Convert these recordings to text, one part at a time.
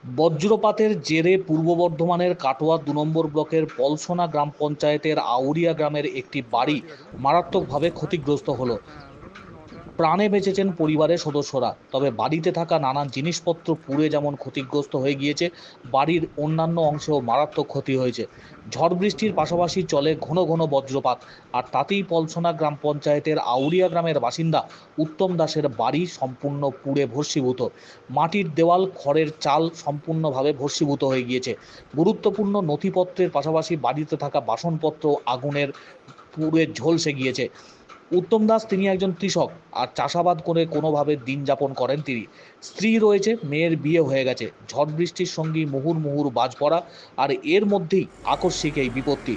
বজ্রপাতের জেরে পূর্ব বর্ধমানের কাটোয়া ২ নম্বর ব্লকের পলসনা গ্রাম পঞ্চায়েতের আউরিয়া গ্রামের একটি বাড়ি মারাত্মকভাবে ক্ষতিগ্রস্ত হলো। প্রাণে বেঁচেছেন পরিবারের সদস্যরা, তবে বাড়িতে থাকা নানান জিনিসপত্র পুড়ে যেমন ক্ষতিগ্রস্ত হয়ে গিয়েছে, বাড়ির অন্যান্য অংশেও মারাত্মক ক্ষতি হয়েছে। ঝড় বৃষ্টির পাশাপাশি চলে ঘন ঘন বজ্রপাত, আর তাতেই পলসনা গ্রাম পঞ্চায়েতের আউরিয়া গ্রামের বাসিন্দা উত্তম দাসের বাড়ি সম্পূর্ণ পুড়ে ভস্মীভূত। মাটির দেওয়াল, খড়ের চাল সম্পূর্ণভাবে ভস্মীভূত হয়ে গিয়েছে। গুরুত্বপূর্ণ নথিপত্রের পাশাপাশি বাড়িতে থাকা বাসনপত্র আগুনের পুড়ে ঝলসে গিয়েছে। উত্তম দাস তিনি একজন কৃষক, আর চাষাবাদ করে কোনোভাবে দিন যাপন করেন তিনি। স্ত্রী রয়েছে, মেয়ের বিয়ে হয়ে গেছে। ঝড় বৃষ্টির সঙ্গে মুহুর মুহুর বাজ পড়া, আর এর মধ্যেই আকস্মিক এই বিপত্তি।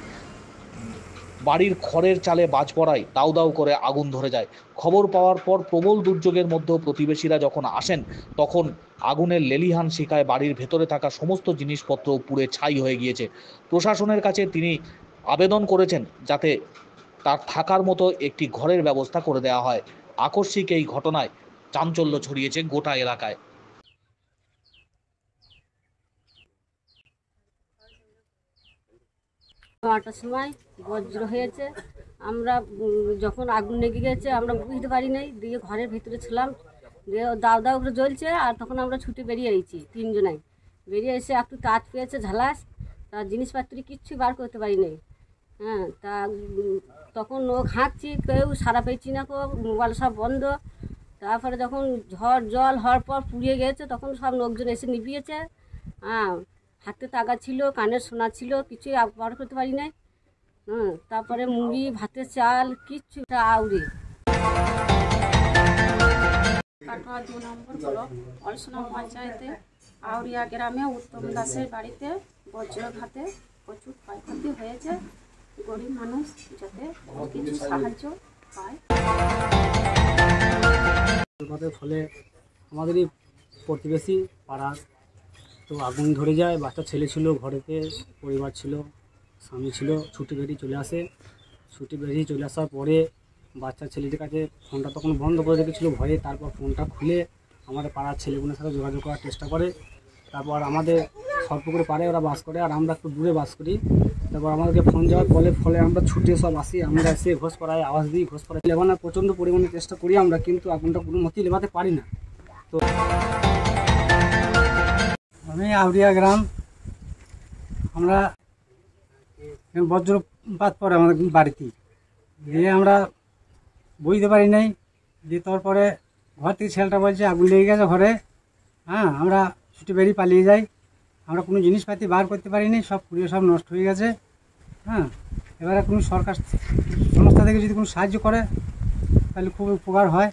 বাড়ির খড়ের চালে বাজ পড়ায় দাউ দাউ করে আগুন ধরে যায়। খবর পাওয়ার পর প্রবল দুর্যোগের মধ্যেও প্রতিবেশীরা যখন আসেন, তখন আগুনের লেলিহান শিখায় বাড়ির ভেতরে থাকা সমস্ত জিনিসপত্র পুড়ে ছাই হয়ে গিয়েছে। প্রশাসনের কাছে তিনি আবেদন করেছেন যাতে তার থাকার মতো একটি ঘরের ব্যবস্থা করে দেওয়া হয়। আকস্মিক এই ঘটনায় চাঞ্চল্য ছড়িয়েছে গোটা এলাকায়। 9টার সময় বজ্র হয়েছে। আমরা যখন আগুন লেগে গেছে আমরা বুঝতে পারি নাই, দিয়ে ঘরের ভিতরে ছিলাম, দিয়ে দাউ দাউ করে জ্বলছে। আর তখন আমরা ছুটে বেরিয়ে এসেছি, তিনজনাই বেরিয়ে এসে একটু তাঁত পেয়েছে ঝালাস, তার জিনিসপত্র কিচ্ছু বার করতে পারি নাই। হ্যাঁ, তা তখন ও ঘাঁটছি, কেউ সারা পেয়েছি না, মোবাইল সব বন্ধ। তারপরে যখন ঝড় জল হওয়ার পর পুড়িয়ে গেছে, তখন সব লোকজন এসে নিভিয়েছে। হ্যাঁ, হাতে টাকা ছিল, কানের সোনা ছিল, কিছুই বার করতে পারি নাই। তারপরে মুড়ি, ভাতের চাল, কিচ্ছু আউরে। কাটোয়া 2 নম্বর ব্লক পলসনা পঞ্চায়েতে আউরিয়া গ্রামে উত্তম দাসের বাড়িতে বজ্রঘাতে প্রচুর ক্ষয়ক্ষতি হয়েছে। গরিব মানুষ যাতে কিছু সাহায্য পায়। বজ্রপাতের ফলে আমাদেরই প্রতিবেশী পাড়া তো আগুন ধরে যায়। বাচ্চা ছেলে ছিল, ঘরেতে পরিবার ছিল, স্বামী ছিল। ছুটি বেরিয়ে চলে আসার পরে বাচ্চা ছেলেটির কাছে ফোনটা তখন বন্ধ করে রেখেছিল ভয়ে। তারপর ফোনটা খুলে আমাদের পাড়ার ছেলেগুলোর সাথে যোগাযোগ করার চেষ্টা করে। তারপর আমাদের সরপুকুরে পাড়ে ওরা বাস করে, আর আমরা একটু দূরে বাস করি। তারপর আমাদেরকে ফোন যাওয়ার ফলে আমরা ছুটে সব আসি। আমরা এসে ঘোষপাড়ায় আওয়াজ দিই, ঘোষপাড়ায় লেবানোর প্রচণ্ড পরিমাণে চেষ্টা করি আমরা, কিন্তু আগুনটা কোনো মতেই লেবাতে পারি না। তো আমি আউরিয়া গ্রাম, আমরা বজ্রপাত পরে আমাদের বাড়িতে দিয়ে আমরা বুঝতে পারি নাই। দিয়ে তারপরে ঘর থেকে ছেলেটা বলছে আগুন লেগে গেছে ঘরে। হ্যাঁ, আমরা ছুটে বেরিয়ে পালিয়ে যাই। আমরা কোনো জিনিসপাতি বার করতে পারিনি, সব পুড়িয়ে সব নষ্ট হয়ে গেছে। হ্যাঁ, এবারে কোনো সরকার সংস্থা থেকে যদি কোনো সাহায্য করে তাহলে খুব উপকার হয়।